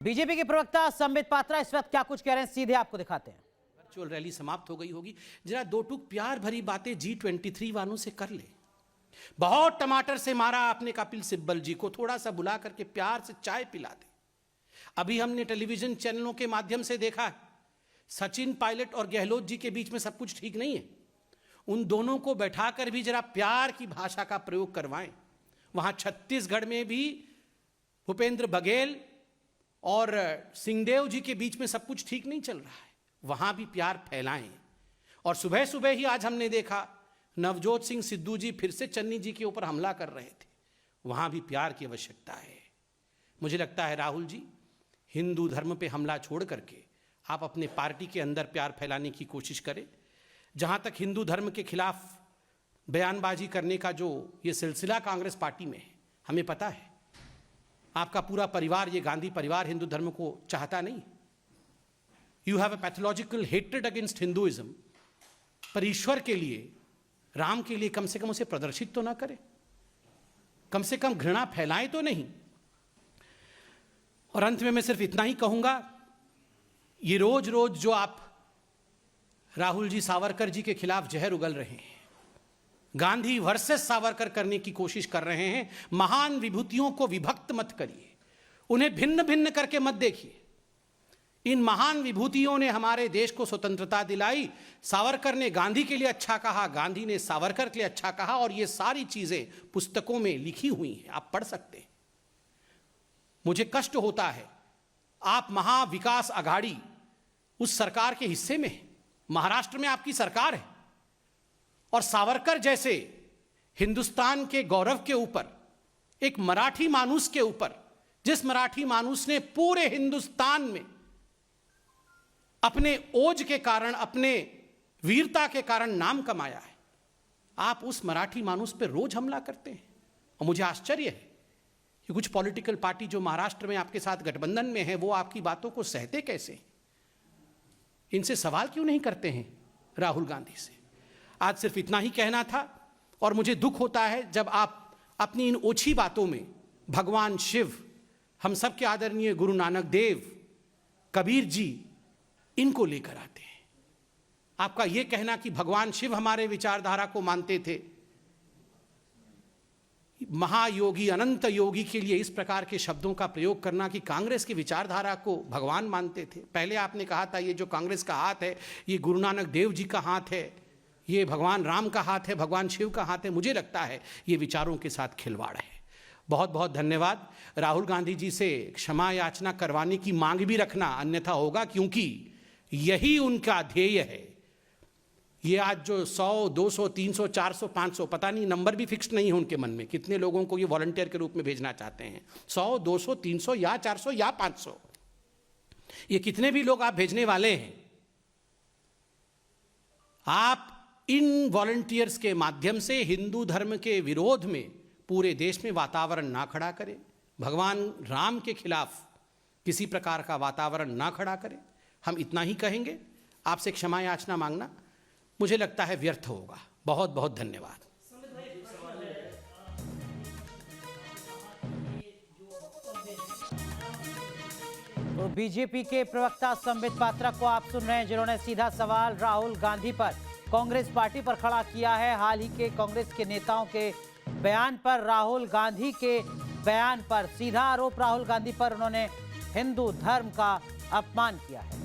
BJP के प्रवक्ता संबित पात्रा इस वक्त क्या कुछ कह रहे हैं, सीधे आपको दिखाते हैं। वर्चुअल रैली समाप्त हो गई होगी। जरा दो टूक प्यार भरी बातें G23 वालों से कर ले। बहुत टमाटर से मारा आपने कपिल सिब्बल जी को, थोड़ा सा बुला करके प्यार से चाय पिला दे। अभी हमने टेलीविजन चैनलों के माध्यम से देखा है, सचिन पायलट और गहलोत जी के बीच में सब कुछ ठीक नहीं है। उन दोनों को बैठाकर भी जरा प्यार की भाषा का प्रयोग करवाएं। वहां छत्तीसगढ़ में भी भूपेंद्र बघेल और सिंहदेव जी के बीच में सब कुछ ठीक नहीं चल रहा है, वहां भी प्यार फैलाएं। और सुबह सुबह ही आज हमने देखा नवजोत सिंह सिद्धू जी फिर से चन्नी जी के ऊपर हमला कर रहे थे, वहां भी प्यार की आवश्यकता है। मुझे लगता है राहुल जी, हिंदू धर्म पे हमला छोड़ करके आप अपने पार्टी के अंदर प्यार फैलाने की कोशिश करें। जहां तक हिंदू धर्म के खिलाफ बयानबाजी करने का जो ये सिलसिला कांग्रेस पार्टी में है, हमें पता है आपका पूरा परिवार, ये गांधी परिवार, हिंदू धर्म को चाहता नहीं। You have a pathological hatred against Hinduism. पर ईश्वर के लिए, राम के लिए कम से कम उसे प्रदर्शित तो ना करें, कम से कम घृणा फैलाएं तो नहीं। और अंत में मैं सिर्फ इतना ही कहूंगा, ये रोज रोज जो आप राहुल जी सावरकर जी के खिलाफ जहर उगल रहे हैं, गांधी वर्सेस सावरकर करने की कोशिश कर रहे हैं, महान विभूतियों को विभक्त मत करिए, उन्हें भिन्न भिन्न करके मत देखिए। इन महान विभूतियों ने हमारे देश को स्वतंत्रता दिलाई। सावरकर ने गांधी के लिए अच्छा कहा, गांधी ने सावरकर के लिए अच्छा कहा, और ये सारी चीजें पुस्तकों में लिखी हुई हैं, आप पढ़ सकते हैं। मुझे कष्ट होता है, आप महाविकास आघाड़ी उस सरकार के हिस्से में हैं, महाराष्ट्र में आपकी सरकार है, और सावरकर जैसे हिंदुस्तान के गौरव के ऊपर, एक मराठी मानुस के ऊपर, जिस मराठी मानुस ने पूरे हिंदुस्तान में अपने ओज के कारण, अपने वीरता के कारण नाम कमाया है, आप उस मराठी मानुस पर रोज हमला करते हैं। और मुझे आश्चर्य है कि कुछ पॉलिटिकल पार्टी जो महाराष्ट्र में आपके साथ गठबंधन में है, वो आपकी बातों को सहते कैसे? इनसे सवाल क्यों नहीं करते हैं राहुल गांधी से? आज सिर्फ इतना ही कहना था। और मुझे दुख होता है जब आप अपनी इन ओछी बातों में भगवान शिव, हम सबके आदरणीय गुरु नानक देव, कबीर जी, इनको लेकर आते हैं। आपका यह कहना कि भगवान शिव हमारे विचारधारा को मानते थे, महायोगी अनंत योगी के लिए इस प्रकार के शब्दों का प्रयोग करना कि कांग्रेस की विचारधारा को भगवान मानते थे। पहले आपने कहा था ये जो कांग्रेस का हाथ है, ये गुरु नानक देव जी का हाथ है, ये भगवान राम का हाथ है, भगवान शिव का हाथ है। मुझे लगता है ये विचारों के साथ खिलवाड़ है। बहुत बहुत धन्यवाद। राहुल गांधी जी से क्षमा याचना करवाने की मांग भी रखना, अन्यथा होगा, क्योंकि यही उनका ध्येय है। ये आज जो 100, 200, 300, 400, 500, पता नहीं, नंबर भी फिक्स्ड नहीं है उनके मन में, कितने लोगों को ये वॉलंटियर के रूप में भेजना चाहते हैं। 100, 200, 300 या 400 या 500, ये कितने भी लोग आप भेजने वाले हैं, आप इन वॉलंटियर्स के माध्यम से हिंदू धर्म के विरोध में पूरे देश में वातावरण ना खड़ा करें, भगवान राम के खिलाफ किसी प्रकार का वातावरण ना खड़ा करें। हम इतना ही कहेंगे। आपसे क्षमा याचना मांगना मुझे लगता है व्यर्थ होगा। बहुत बहुत धन्यवाद। तो बीजेपी के प्रवक्ता संबित पात्रा को आप सुन रहे हैं, जिन्होंने सीधा सवाल राहुल गांधी पर, कांग्रेस पार्टी पर खड़ा किया है। हाल ही के कांग्रेस के नेताओं के बयान पर, राहुल गांधी के बयान पर सीधा आरोप राहुल गांधी पर, उन्होंने हिंदू धर्म का अपमान किया है।